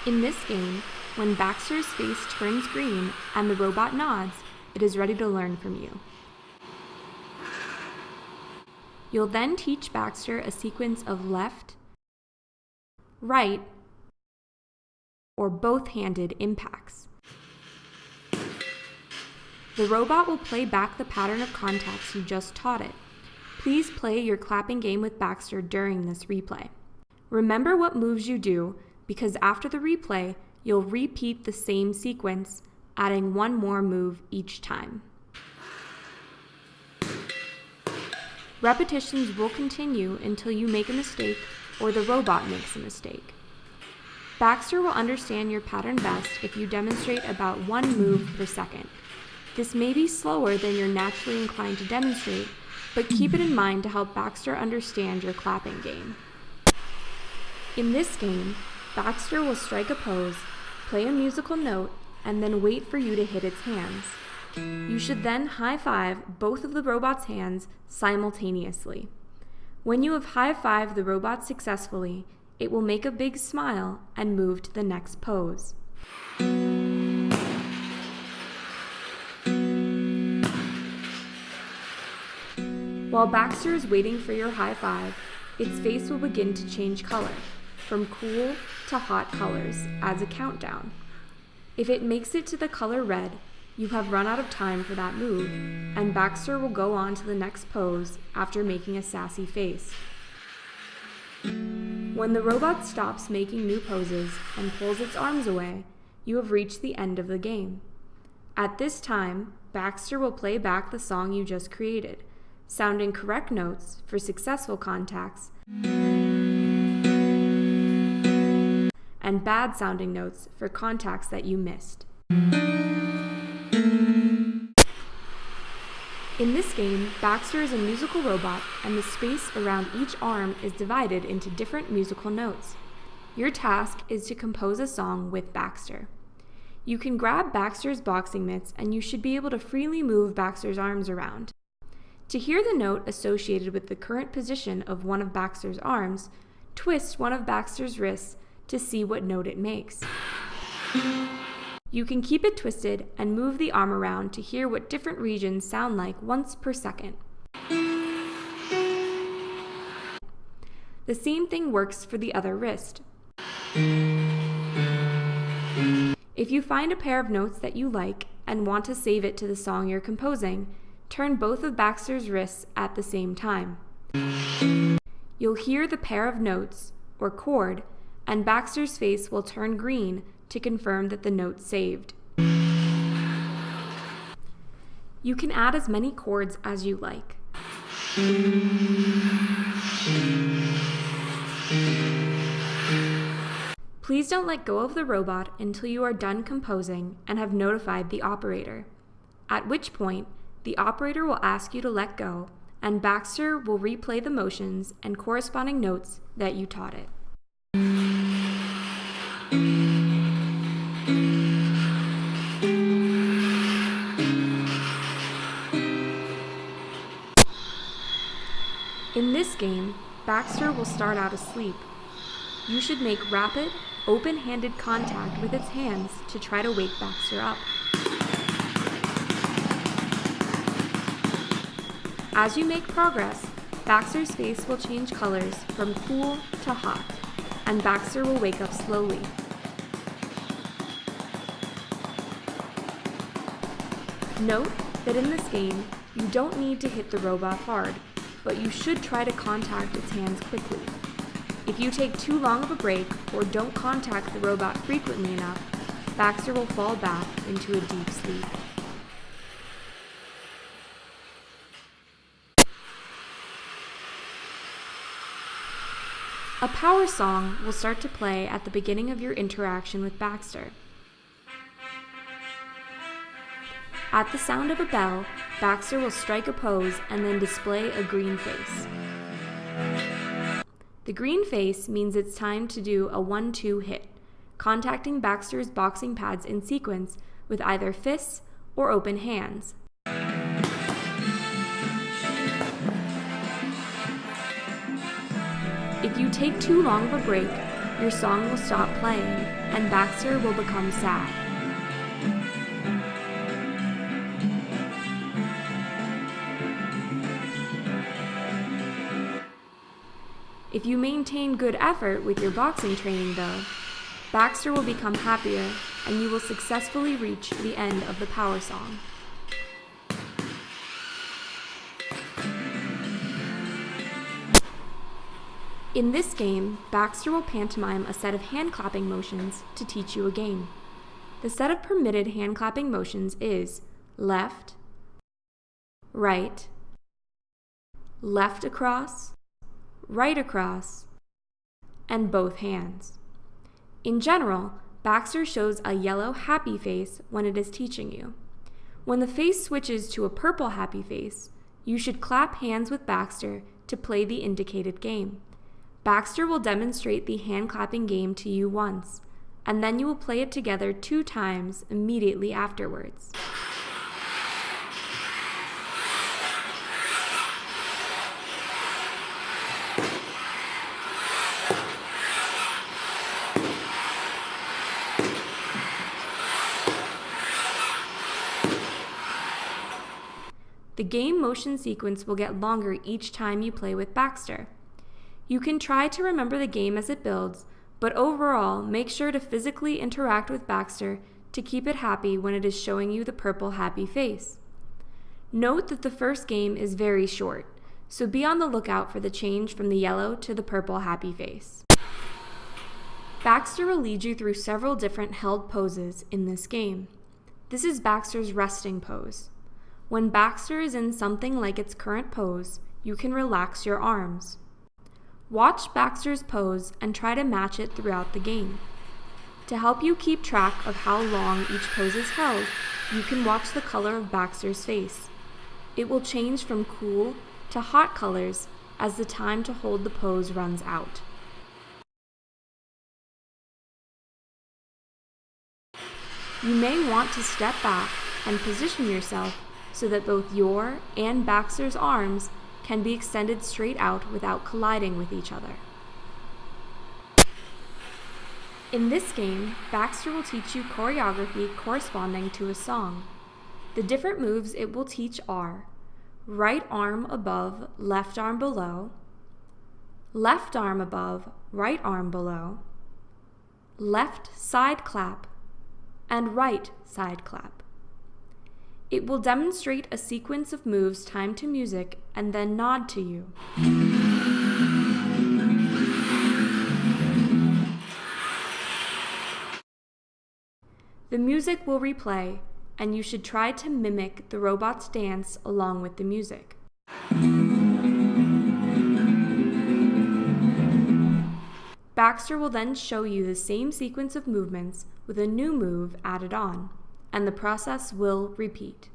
In this game, when Baxter's face turns green and the robot nods, it is ready to learn from you. You'll then teach Baxter a sequence of left, right, or both-handed impacts. The robot will play back the pattern of contacts you just taught it. Please play your clapping game with Baxter during this replay. Remember what moves you do, because after the replay, you'll repeat the same sequence, adding one more move each time. Repetitions will continue until you make a mistake or the robot makes a mistake. Baxter will understand your pattern best if you demonstrate about one move per second. This may be slower than you're naturally inclined to demonstrate, but keep it in mind to help Baxter understand your clapping game. In this game, Baxter will strike a pose, play a musical note, and then wait for you to hit its hands. You should then high-five both of the robot's hands simultaneously. When you have high-fived the robot successfully, it will make a big smile and move to the next pose. While Baxter is waiting for your high five, its face will begin to change color, from cool to hot colors, as a countdown. If it makes it to the color red, you have run out of time for that move, and Baxter will go on to the next pose after making a sassy face. When the robot stops making new poses and pulls its arms away, you have reached the end of the game. At this time, Baxter will play back the song you just created, sounding correct notes for successful contacts and bad sounding notes for contacts that you missed. In this game, Baxter is a musical robot, and the space around each arm is divided into different musical notes. Your task is to compose a song with Baxter. You can grab Baxter's boxing mitts, and you should be able to freely move Baxter's arms around. To hear the note associated with the current position of one of Baxter's arms, twist one of Baxter's wrists to see what note it makes. You can keep it twisted and move the arm around to hear what different regions sound like once per second. The same thing works for the other wrist. If you find a pair of notes that you like and want to save it to the song you're composing, turn both of Baxter's wrists at the same time. You'll hear the pair of notes, or chord, and Baxter's face will turn green to confirm that the note saved. You can add as many chords as you like. Please don't let go of the robot until you are done composing and have notified the operator, at which point the operator will ask you to let go, and Baxter will replay the motions and corresponding notes that you taught it. In this game, Baxter will start out asleep. You should make rapid, open-handed contact with its hands to try to wake Baxter up. As you make progress, Baxter's face will change colors from cool to hot, and Baxter will wake up slowly. Note that in this game, you don't need to hit the robot hard, but you should try to contact its hands quickly. If you take too long of a break or don't contact the robot frequently enough, Baxter will fall back into a deep sleep. A power song will start to play at the beginning of your interaction with Baxter. At the sound of a bell, Baxter will strike a pose and then display a green face. The green face means it's time to do a 1-2 hit, contacting Baxter's boxing pads in sequence with either fists or open hands. If you take too long of a break, your song will stop playing and Baxter will become sad. If you maintain good effort with your boxing training though, Baxter will become happier and you will successfully reach the end of the power song. In this game, Baxter will pantomime a set of hand clapping motions to teach you a game. The set of permitted hand clapping motions is left, right, left across, right across, and both hands. In general, Baxter shows a yellow happy face when it is teaching you. When the face switches to a purple happy face, you should clap hands with Baxter to play the indicated game. Baxter will demonstrate the hand clapping game to you once, and then you will play it together 2 times immediately afterwards. The game motion sequence will get longer each time you play with Baxter. You can try to remember the game as it builds, but overall, make sure to physically interact with Baxter to keep it happy when it is showing you the purple happy face. Note that the first game is very short, so be on the lookout for the change from the yellow to the purple happy face. Baxter will lead you through several different held poses in this game. This is Baxter's resting pose. When Baxter is in something like its current pose, you can relax your arms. Watch Baxter's pose and try to match it throughout the game. To help you keep track of how long each pose is held, you can watch the color of Baxter's face. It will change from cool to hot colors as the time to hold the pose runs out. You may want to step back and position yourself so that both your and Baxter's arms can be extended straight out without colliding with each other. In this game, Baxter will teach you choreography corresponding to a song. The different moves it will teach are right arm above, left arm below, left arm above, right arm below, left side clap, and right side clap. It will demonstrate a sequence of moves timed to music and then nod to you. The music will replay, and you should try to mimic the robot's dance along with the music. Baxter will then show you the same sequence of movements with a new move added on, and the process will repeat.